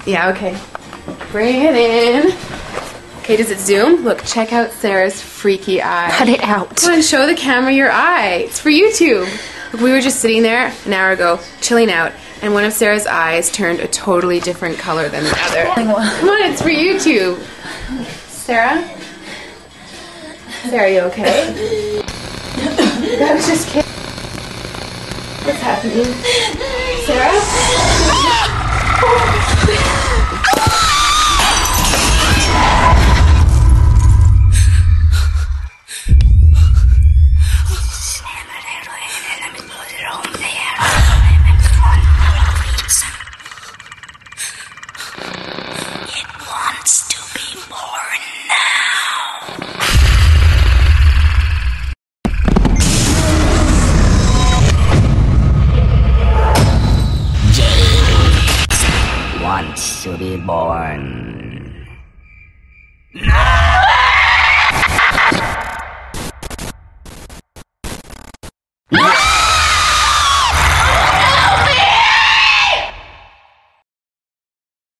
Yeah, okay. Bring it in. Okay, does it zoom? Look, check out Sarah's freaky eye. Cut it out. Come on, show the camera your eye. It's for YouTube. Look, we were just sitting there an hour ago, chilling out, and one of Sarah's eyes turned a totally different color than the other. Come on, it's for YouTube. Sarah? Sarah, you okay? I was just kidding. What's happening? Sarah? It wants to be born now. Jade wants to be born